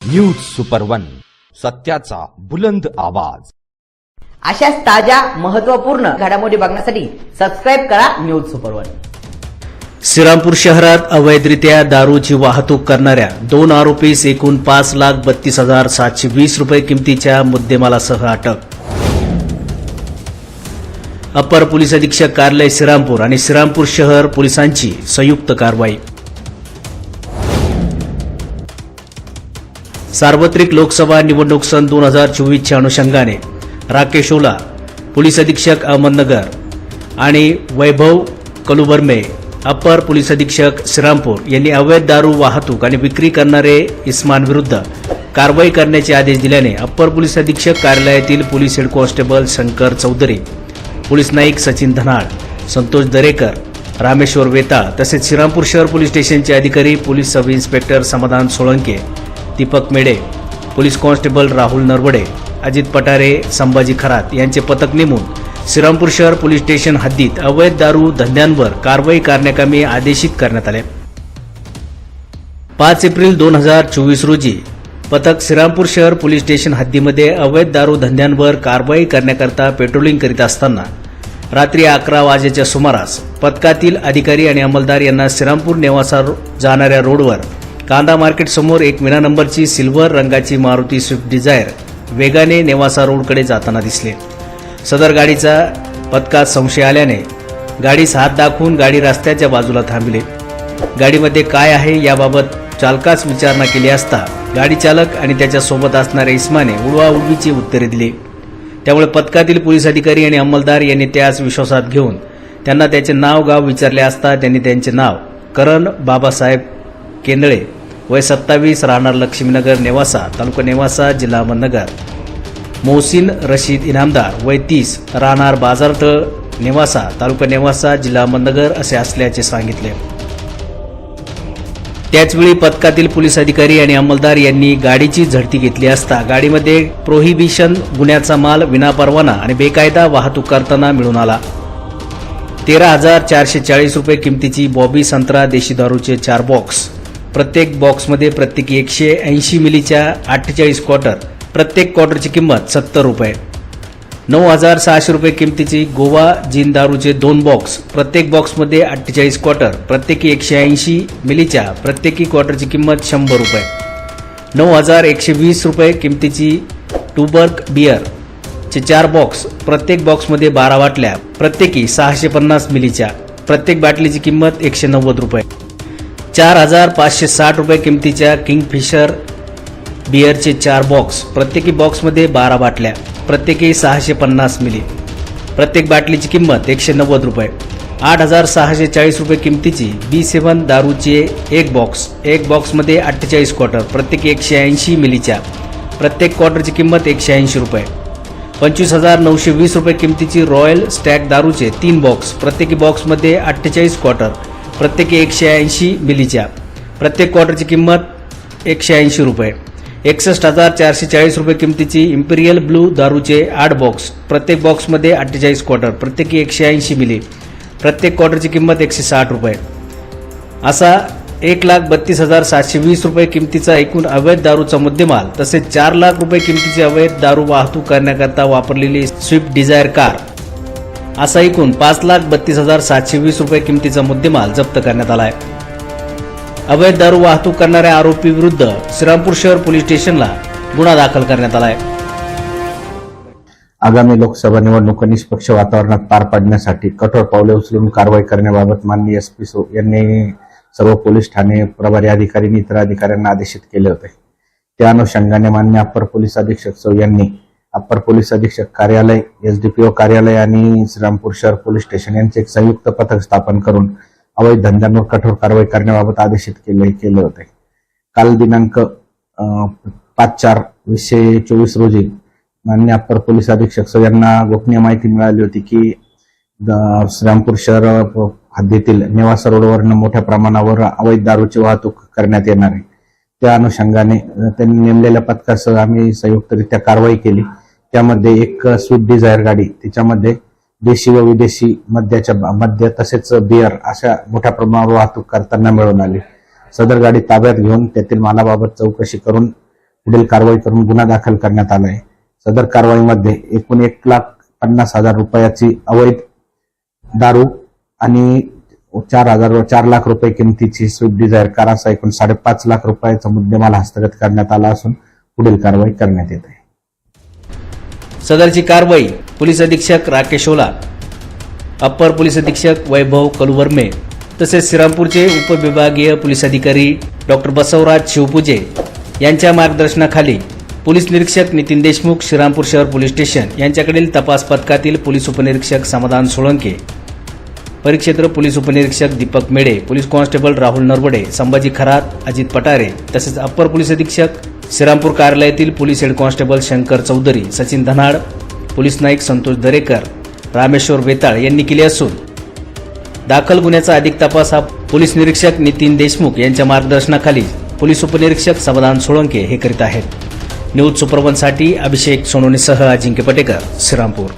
News super one, सत्याचा बुलंद आवाज। अशाच ताज्या महत्त्वपूर्ण घडामोडी बघण्यासाठी सबस्क्राइब करा न्यूज सुपर वन। श्रीरामपूर शहरात अवैधरित्या दारूची वाहतूक करणाऱ्या 2 आरोपीस एकूण 5,32,720 रुपये किमतीच्या मुद्देमालासह अटक। अपर पोलीस अधीक्षक कार्यालय श्रीरामपूर आणि श्रीरामपूर शहर पोलिसांची संयुक्त कारवाई। सार्वत्रिक लोकसभा निवडणूक सन 2024च्या अनुषंगाने राकेश ओला, पोलीस अधीक्षक अहमदनगर आणि वैभव कलुबर्मे, अपर पोलीस अधीक्षक श्रीरामपूर यांनी अवैध दारू वाहतूक आणि विक्री करणारे इस्मांविरुद्ध कारवाई करण्याचे आदेश दिल्याने अपर पोलीस अधीक्षक कार्यालयातील police head constable Shankar Chaudhari, police नाईक सचिन धनाळ, संतोष दरेकर, रामेश्वर वेताळ तसेच श्रीरामपूर शहर पोलीस स्टेशनचे अधिकारी पोलीस सब इन्स्पेक्टर समाधान सोळंके, दीपक मेडे, पोलीस कॉन्स्टेबल राहुल नरवडे, अजित पटारे, संभाजी खरात यांचे पथक नेमून श्रीरामपूर शहर पोलीस स्टेशन हद्दीत अवैध दारू धंद्यांवर कारवाई करण्याकामी आदेशित करण्यात आले। 5 एप्रिल 2024 रोजी पथक श्रीरामपूर शहर पोलीस स्टेशन हद्दीमध्ये अवैध दारू धंद्यांवर कारवाई करण्याकरता पेट्रोलिंग करीत असताना रात्री 11 वाजेच्या सुमारास पथकातील अधिकारी आणि अंमलदार यांना श्रीरामपूर नेवासा जाणाऱ्या रोडवर कांदा मार्केट समोर एक विना नंबरची सिल्वर रंगाची मारुती स्विफ्ट डिझायर वेगाने नेवासा रोडकडे जाताना दिसले। सदर गाडीचा पथकात संशय आल्याने गाडीस हात दाखवून गाडी रस्त्याच्या बाजूला थांबविली। गाडीमध्ये काय आहे याबाबत चालकास विचारणा केली असता गाडी चालक आणि त्याच्या सोबत असणाऱ्या इस्माने उडवाउडवीची उत्तरे दिली। त्यामुळे पथकातील पोलीस अधिकारी आणि अंमलदार यांनी त्यास विश्वासात घेऊन त्यांना त्याचे नाव गाव विचारले असता त्यांनी त्यांचे नाव करण बाबासाहेब केंदळे, वय 27, राहणार लक्ष्मीनगर नेवासा, तालुका नेवासा, जिल्हा अहमदनगर, मोहसिन रशीद इनामदार, वय 30, राहणार बाजारतळ नेवासा, तालुका नेवासा, जिल्हा अहमदनगर असे असल्याचे सांगितले। त्याचवेळी पथकातील पोलीस अधिकारी आणि अंमलदार यांनी गाडीची झडती घेतली असता गाडीमध्ये प्रोहिबिशन गुन्ह्याचा माल विनापरवाना आणि बेकायदा वाहतूक करताना मिळून आला। 13,440 रुपये किमतीची बॉबी संत्रा देशी दारूचे 4 बॉक्स, प्रत्येक बॉक्समध्ये प्रत्येकी 180 मिलीच्या 48 क्वार्टर, प्रत्येक क्वार्टरची किंमत 70 रुपये। 9,600 रुपये किमतीची गोवा जिन दारूचे 2 बॉक्स, प्रत्येक बॉक्समध्ये 48 क्वार्टर, प्रत्येकी 180 मिलीच्या प्रत्येकी क्वार्टरची किंमत 100 रुपये। 9,120 रुपये किमतीची टूबर्ग बियर चे 4 बॉक्स, प्रत्येक बॉक्समध्ये 12 बाटल्या, प्रत्येकी 650 मिलीच्या, प्रत्येक बाटलीची किंमत 190 रुपये। 4,560 रुपये किमतीच्या किंगफिशर बियरचे 4 बॉक्स, प्रत्येकी बॉक्समध्ये 12 बाटल्या, प्रत्येकी 650 मिली, प्रत्येक बाटलीची किंमत 190 रुपये। 8,640 रुपये किमतीची B7 दारूचे 1 बॉक्स, एक बॉक्समध्ये 48 क्वार्टर, प्रत्येकी 180 मिलीच्या, प्रत्येक क्वार्टरची किंमत 180 रुपये। 25,920 रुपये किमतीची रॉयल स्टॅग दारूचे 3 बॉक्स, प्रत्येकी बॉक्समध्ये 48 क्वार्टर, प्रत्येकी 180 मिलीच्या, प्रत्येक क्वार्टरची किंमत 180 रुपये। 61,440 रुपये किमतीची इम्पिरियल ब्लू दारूचे 8 बॉक्स, प्रत्येक बॉक्समध्ये 48 क्वार्टर, प्रत्येकी 180 मिली, प्रत्येक क्वार्टरची किंमत 160 रुपये। असा 1,32,720 रुपये किमतीचा एकूण अवैध दारूचा मुद्देमाल तसेच 4 लाख रुपये किमतीची अवैध दारू वाहतूक करण्याकरता वापरलेली स्विफ्ट डिझायर कार असा एकूण 5,32,720 रुपये किमतीचा मुद्देमाल जप्त करण्यात आला आहे। अवैध दारू वाहतूक करणाऱ्या आरोपी विरुद्ध श्रीरामपूर शहर पोलीस स्टेशनला गुन्हा दाखल करण्यात आला आहे। आगामी लोकसभा निवडणुका निष्पक्ष वातावरणात पार पाडण्यासाठी कठोर पावले उचलून कारवाई करण्याबाबत माननीय SP यांनी सर्व पोलीस ठाणे प्रभारी अधिकारी आणि इतर अधिकाऱ्यांना आदेशित केले होते। त्या अनुषंगाने माननीय अप्पर पोलीस अधीक्षक सौ यांनी अप्पर पोलीस अधीक्षक कार्यालय, SDPO कार्यालय आणि श्रीरामपूर शहर पोलीस स्टेशन यांचे एक संयुक्त पथक स्थापन करून अवैध धंद्यांवर कठोर कारवाई करण्याबाबत आदेशित केले होते। काल दिनांक 5/4/2024 रोजी माननीय अप्पर पोलीस अधीक्षक सौ यांना गोपनीय माहिती मिळाली होती की श्रीरामपूर शहर हद्दीतील नेवासा रोडवर मोठ्या प्रमाणावर अवैध दारूची वाहतूक करण्यात येणार आहे। त्या अनुषंगाने त्यांनी नेमलेल्या पथकासह आम्ही संयुक्तरित्या कारवाई केली। त्यामध्ये एक स्विफ्ट डिझायर गाडी, तिच्यामध्ये देशी व विदेशी मद्य तसेच बियर अशा मोठ्या प्रमाणावर वाहतूक करताना मिळून आली। सदर गाडी ताब्यात घेऊन त्यातील मालाबाबत चौकशी करून पुढील कारवाई करून गुन्हा दाखल करण्यात आला आहे. सदर कारवाईमध्ये एकूण 1,50,000 रुपयाची अवैध दारू आणि 4 लाख रुपये किमतीची स्विफ्ट डिझायर कारसह एकूण 5.5 लाख रुपयाचा मुद्देमाल हस्तगत करण्यात आला असून पुढील कारवाई करण्यात येत आहे. सदरची कारवाई पोलीस अधीक्षक राकेश ओला, अप्पर पोलीस अधीक्षक वैभव कलुवर्मे तसेच श्रीरामपूरचे उपविभागीय पोलीस अधिकारी डॉक्टर बसवराज शिवपूजे यांच्या मार्गदर्शनाखाली पोलीस निरीक्षक नितीन देशमुख, श्रीरामपूर शहर पोलीस स्टेशन यांच्याकडील तपास पथकातील पोलीस उपनिरीक्षक समाधान सोळंके, परिक्षेत्र पोलीस उपनिरीक्षक दीपक मेडे, पोलीस कॉन्स्टेबल राहुल नरवडे, संभाजी खरात, अजित पटारे तसेच अप्पर पोलीस अधीक्षक श्रीरामपूर कार्यालयातील police head constable Shankar Chaudhari, Sachin Dhanad, police नाईक संतोष दरेकर, रामेश्वर वेताळ यांनी केली असून दाखल गुन्ह्याचा अधिक तपास हा पोलीस निरीक्षक नितीन देशमुख यांच्या मार्गदर्शनाखाली पोलीस उपनिरीक्षक समाधान सोळंके हे करीत आहेत. न्यूज सुपरवनसाठी अभिषेक सोनोनीसह अजिंक्य पटेकर, श्रीरामपूर.